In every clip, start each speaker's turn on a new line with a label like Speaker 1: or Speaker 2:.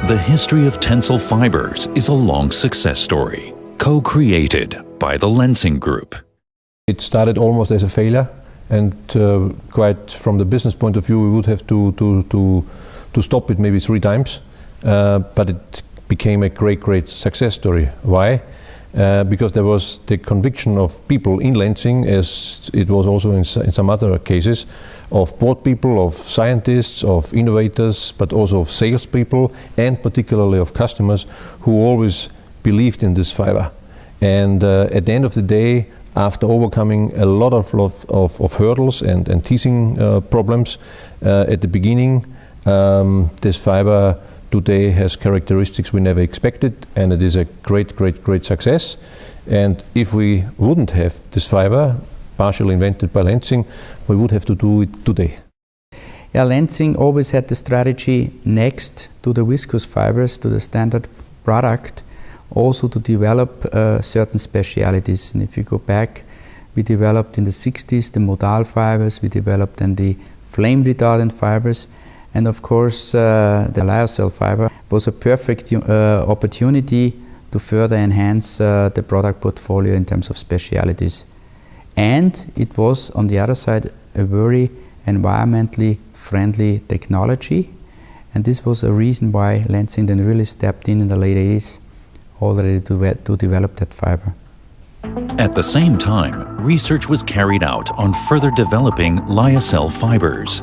Speaker 1: The history of TENCEL Fibers is a long success story, co-created by the Lenzing Group.
Speaker 2: It started almost as a failure, and quite from the business point of view, we would have to stop it maybe 3 times, but it became a great success story. Why? Because there was the conviction of people in Lenzing, as it was also in some other cases, of board people, of scientists, of innovators, but also of salespeople, and particularly of customers who always believed in this fiber. And at the end of the day, after overcoming a lot of hurdles and teasing problems at the beginning, this fiber today has characteristics we never expected, and it is a great success. And if we wouldn't have this fiber, partially invented by Lenzing, we would have to do it today.
Speaker 3: Yeah, Lenzing always had the strategy next to the viscose fibers, to the standard product, also to develop certain specialities. And if you go back, we developed in the 60s the modal fibers, we developed then the flame retardant fibers, and of course the lyocell fiber was a perfect opportunity to further enhance the product portfolio in terms of specialities. And it was, on the other side, a very environmentally friendly technology, and this was a reason why Lenzing then really stepped in the late 80s already to develop that fiber.
Speaker 1: At the same time, research was carried out on further developing lyocell fibers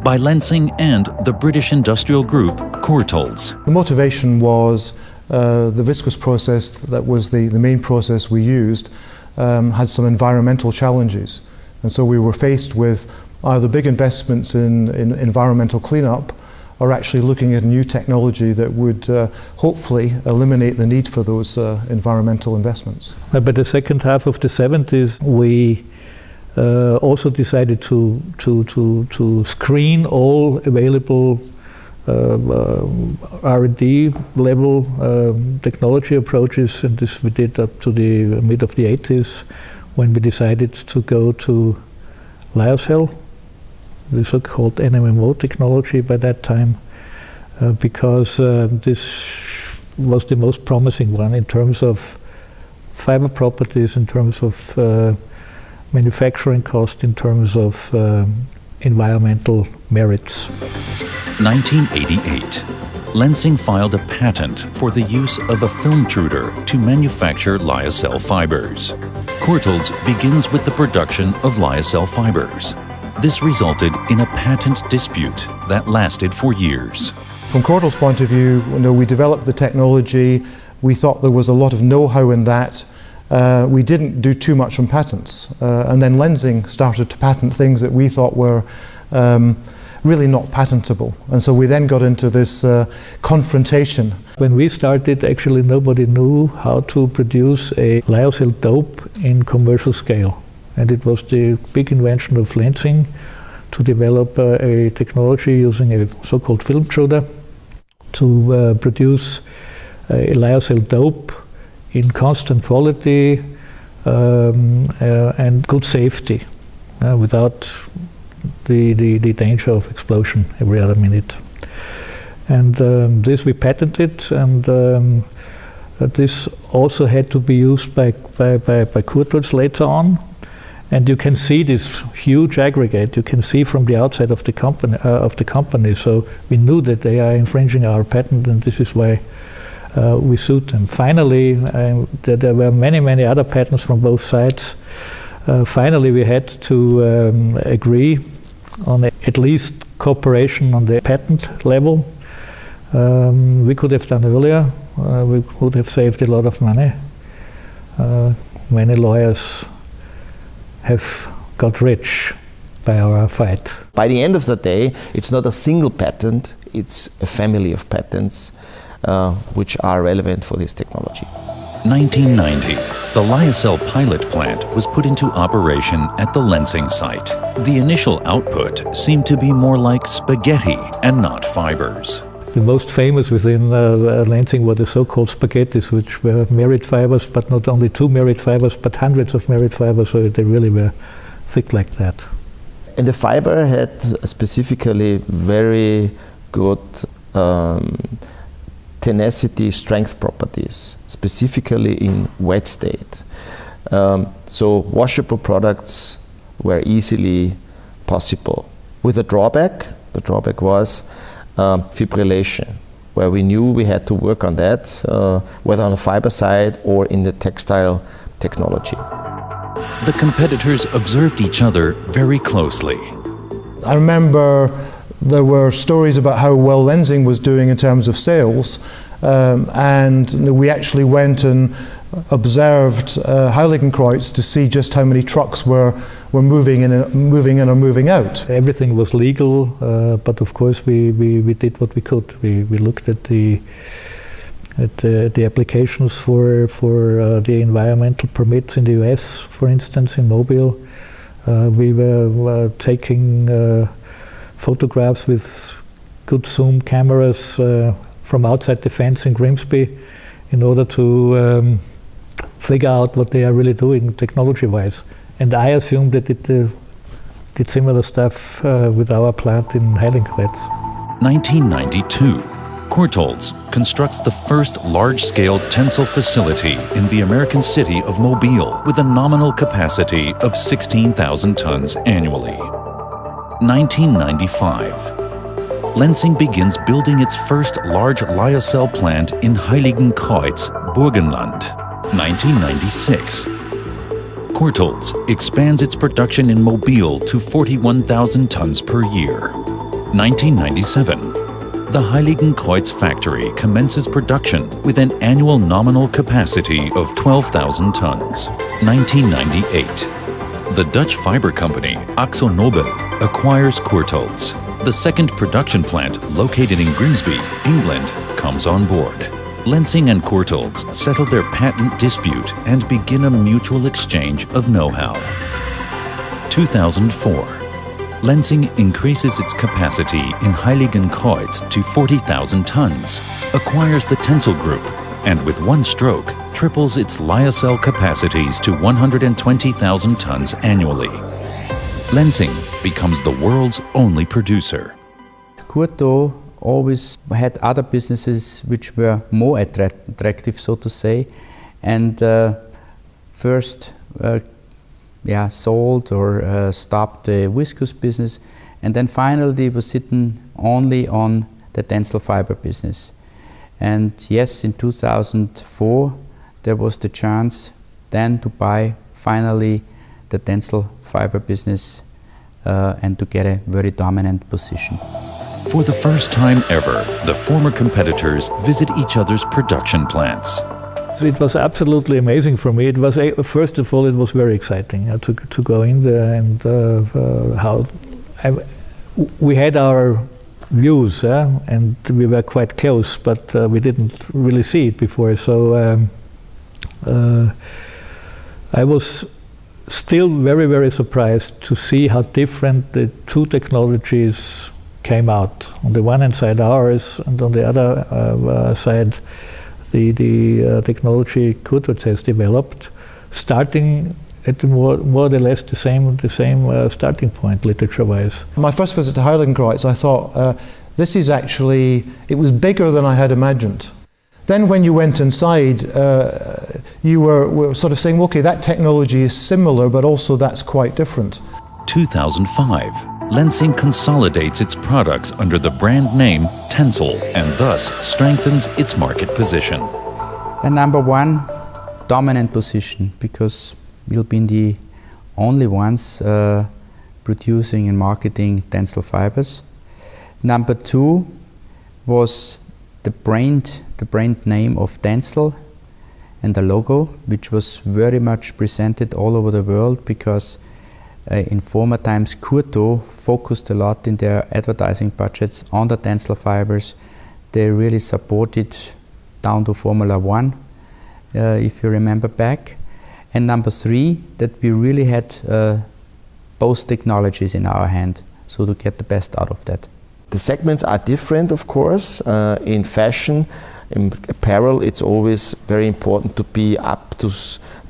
Speaker 1: by Lenzing and the British industrial group Courtaulds.
Speaker 4: The motivation was the viscose process that was the main process we used had some environmental challenges, and so we were faced with either big investments in environmental cleanup or actually looking at a new technology that would hopefully eliminate the need for those environmental investments.
Speaker 5: By the second half of the 70s, we also decided to screen all available R&D level technology approaches, and this we did up to the mid of the 80s, when we decided to go to lyocell, the so-called NMMO technology by that time, because this was the most promising one in terms of fiber properties, in terms of manufacturing cost, in terms of environmental merits.
Speaker 1: 1988. Lenzing filed a patent for the use of a film truder to manufacture lyocell fibers. Courtaulds begins with the production of lyocell fibers. This resulted in a patent dispute that lasted for years.
Speaker 4: From Courtaulds' point of view, we developed the technology. We thought there was a lot of know-how in that. We didn't do too much on patents. And then Lenzing started to patent things that we thought were really not patentable. And so we then got into this confrontation.
Speaker 5: When we started, actually nobody knew how to produce a lyocell dope in commercial scale. And it was the big invention of Lenzing to develop a technology using a so-called film truder to produce a lyocell dope in constant quality and good safety without the danger of explosion every other minute. And this we patented, and this also had to be used by Courtaulds later on. And you can see this huge aggregate. You can see from the outside of the company. So we knew that they are infringing our patent, and this is why we sued them. Finally, there were many other patents from both sides. Finally, we had to agree on at least cooperation on the patent level. We could have done earlier. We would have saved a lot of money. Many lawyers have got rich by our fight.
Speaker 6: By the end of the day, it's not a single patent, it's a family of patents which are relevant for this technology.
Speaker 1: 1990, the lyocell pilot plant was put into operation at the Lenzing site. The initial output seemed to be more like spaghetti and not fibers.
Speaker 5: The most famous within Lenzing were the so-called spaghettis, which were merit fibers, but not only 2 merit fibers, but hundreds of merit fibers, so they really were thick like that.
Speaker 6: And the fiber had specifically very good tenacity, strength properties, specifically in wet state. So washable products were easily possible. With a drawback, the drawback was fibrillation, where we knew we had to work on that, whether on the fiber side or in the textile technology.
Speaker 1: The competitors observed each other very closely.
Speaker 4: I remember there were stories about how well Lenzing was doing in terms of sales, and we actually went and observed Heiligenkreuz to see just how many trucks were moving in or moving out.
Speaker 5: Everything was legal, but of course we did what we could. We looked at the applications for the environmental permits in the US, for instance, in Mobile. We were taking photographs with good zoom cameras from outside the fence in Grimsby in order to figure out what they are really doing technology-wise. And I assumed that it did similar stuff with our plant in Heiligenkreuz.
Speaker 1: 1992. Courtaulds constructs the first large-scale TENCEL facility in the American city of Mobile with a nominal capacity of 16,000 tons annually. 1995. Lenzing begins building its first large lyocell plant in Heiligenkreuz, Burgenland. 1996. Courtaulds expands its production in Mobile to 41,000 tons per year. 1997. The Heiligenkreuz factory commences production with an annual nominal capacity of 12,000 tons. 1998. The Dutch fiber company AkzoNobel acquires Courtaulds. The second production plant, located in Grimsby, England, comes on board. Lenzing and Courtaulds settle their patent dispute and begin a mutual exchange of know-how. 2004. Lenzing increases its capacity in Heiligenkreuz to 40,000 tons, acquires the TENCEL Group, and with one stroke, triples its lyocell capacities to 120,000 tons annually. Lenzing becomes the world's only producer.
Speaker 3: Courtauld always had other businesses which were more attractive, so to say, and first sold or stopped the viscose business, and then finally was sitting only on the TENCEL fiber business. And yes, in 2004 there was the chance then to buy finally the TENCEL fiber business and to get a very dominant position.
Speaker 1: For the first time ever, the former competitors visit each other's production plants.
Speaker 5: It was absolutely amazing for me. It was first of all, it was very exciting to go in there, and we had our views, and we were quite close, but we didn't really see it before. So I was still very, very surprised to see how different the two technologies came out. On the one hand side ours, and on the other side the technology Courtauld has developed, starting at more or less the same starting point literature-wise.
Speaker 4: My first visit to Heiligenkreuz, I thought this is actually, it was bigger than I had imagined. Then when you went inside, you were sort of saying, okay, that technology is similar, but also that's quite different.
Speaker 1: 2005. Lenzing consolidates its products under the brand name TENCEL and thus strengthens its market position.
Speaker 3: And number one, dominant position, because we'll be the only ones producing and marketing TENCEL fibers. Number two was the brand name of TENCEL and the logo, which was very much presented all over the world, because in former times Courtauld focused a lot in their advertising budgets on the TENCEL fibers. They really supported down to Formula 1, if you remember back. And number three, that we really had both technologies in our hand, so to get the best out of that.
Speaker 6: The segments are different, of course. In fashion, in apparel, it's always very important to be up to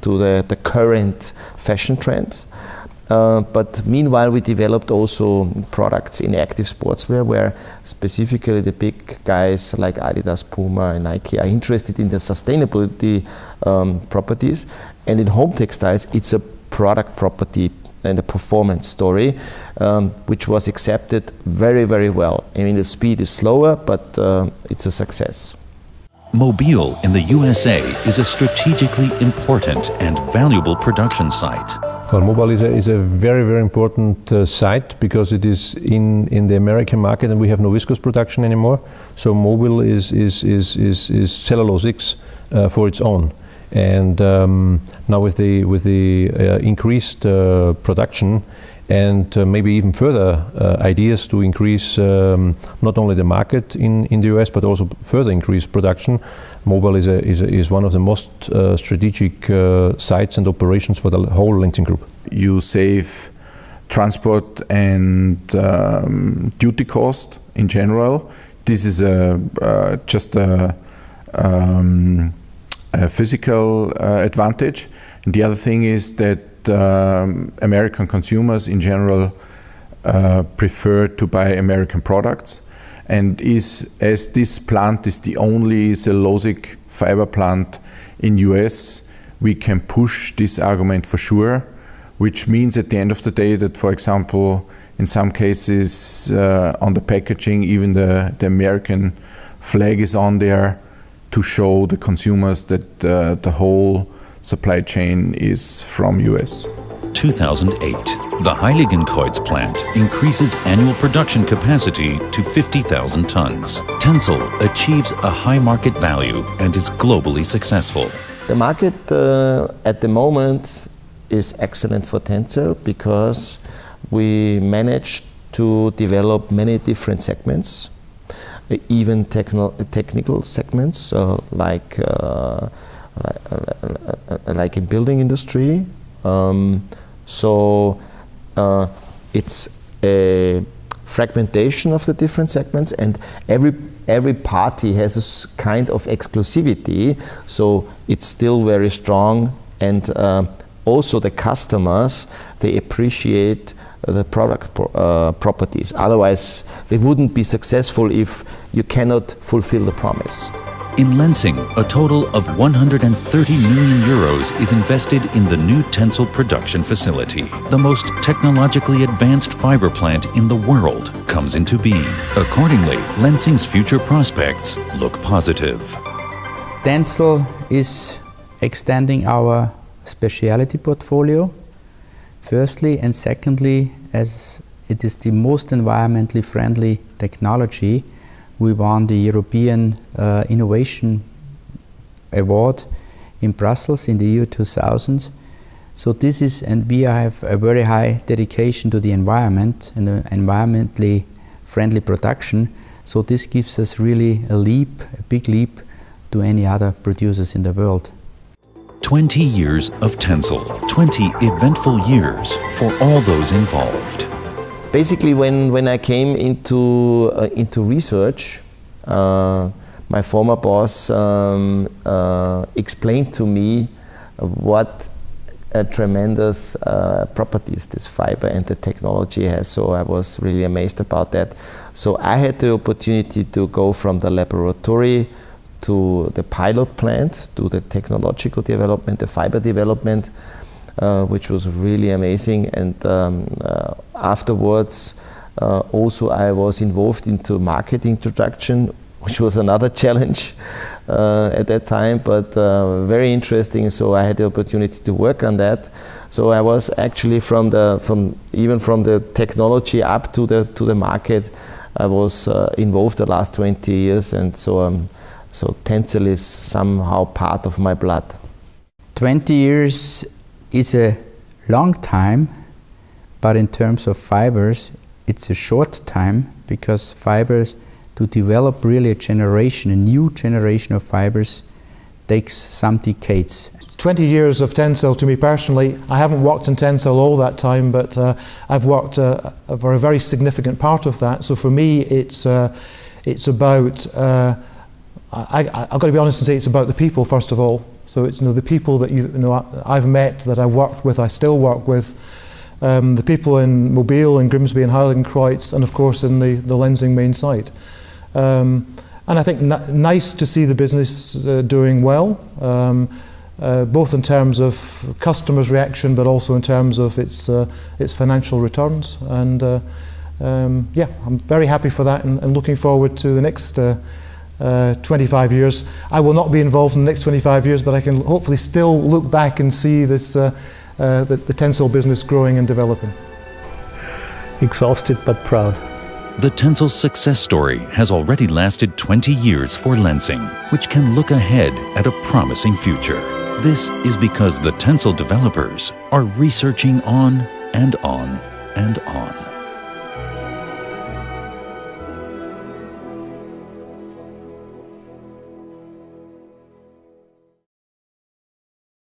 Speaker 6: the current fashion trend. But meanwhile, we developed also products in active sportswear, where specifically the big guys like Adidas, Puma, and Nike are interested in the sustainability properties. And in home textiles, it's a product property and a performance story, which was accepted very, very well. I mean, the speed is slower, but it's a success.
Speaker 1: Mobile in the USA is a strategically important and valuable production site.
Speaker 2: Well, Mobile is a very, very important site because it is in the American market and we have no viscose production anymore. So Mobile is cellulosics for its own. And now with the increased production and maybe even further ideas to increase not only the market in the US but also further increase production, Mobile is one of the most strategic sites and operations for the whole Lenzing Group.
Speaker 7: You save transport and duty cost in general. This is just a physical advantage. And the other thing is that American consumers in general prefer to buy American products. And as this plant is the only cellulosic fiber plant in US, we can push this argument for sure, which means at the end of the day that, for example, in some cases on the packaging, even the American flag is on there to show the consumers that the whole supply chain is from US.
Speaker 1: 2008, the Heiligenkreuz plant increases annual production capacity to 50,000 tons. TENCEL achieves a high market value and is globally successful.
Speaker 6: The market at the moment is excellent for TENCEL because we managed to develop many different segments, even technical segments, like in building industry. So it's a fragmentation of the different segments, and every party has a kind of exclusivity, so it's still very strong. And also the customers, they appreciate the product properties. Otherwise, they wouldn't be successful if you cannot fulfill the promise.
Speaker 1: In Lenzing, a total of 130 million euros is invested in the new TENCEL production facility. The most technologically advanced fiber plant in the world comes into being. Accordingly, Lenzing's future prospects look positive.
Speaker 3: TENCEL is extending our specialty portfolio, firstly, and secondly, as it is the most environmentally friendly technology. We won the European Innovation Award in Brussels in the year 2000. So this is, and we have a very high dedication to the environment and environmentally friendly production. So this gives us really a leap, a big leap to any other producers in the world.
Speaker 1: 20 years of TENCEL, 20 eventful years for all those involved.
Speaker 6: Basically, when I came into research, my former boss explained to me what tremendous properties this fiber and the technology has. So I was really amazed about that. So I had the opportunity to go from the laboratory to the pilot plant, to the technological development, the fiber development, which was really amazing. And afterwards, also I was involved into market introduction, which was another challenge at that time, but very interesting. So I had the opportunity to work on that. So I was actually even from the technology up to the market, I was involved the last 20 years, and so TENCEL is somehow part of my blood.
Speaker 3: 20 years is a long time, but in terms of fibers, it's a short time, because fibers, to develop really a new generation of fibers, takes some decades.
Speaker 4: 20 years of TENCEL to me personally. I haven't worked in TENCEL all that time, but I've worked for a very significant part of that. So for me, it's about, I've got to be honest and say it's about the people first of all. So it's the people that I've met, that I've worked with, I still work with. the people in Mobile and Grimsby and Heiligenkreuz, and of course in the Lenzing main site. And I think nice to see the business doing well, both in terms of customers' reaction, but also in terms of its financial returns. And yeah, I'm very happy for that, and looking forward to the next 25 years. I will not be involved in the next 25 years, but I can hopefully still look back and see this the TENCEL business growing and developing.
Speaker 5: Exhausted but proud.
Speaker 1: The TENCEL success story has already lasted 20 years for Lenzing, which can look ahead at a promising future. This is because the TENCEL developers are researching on and on and on.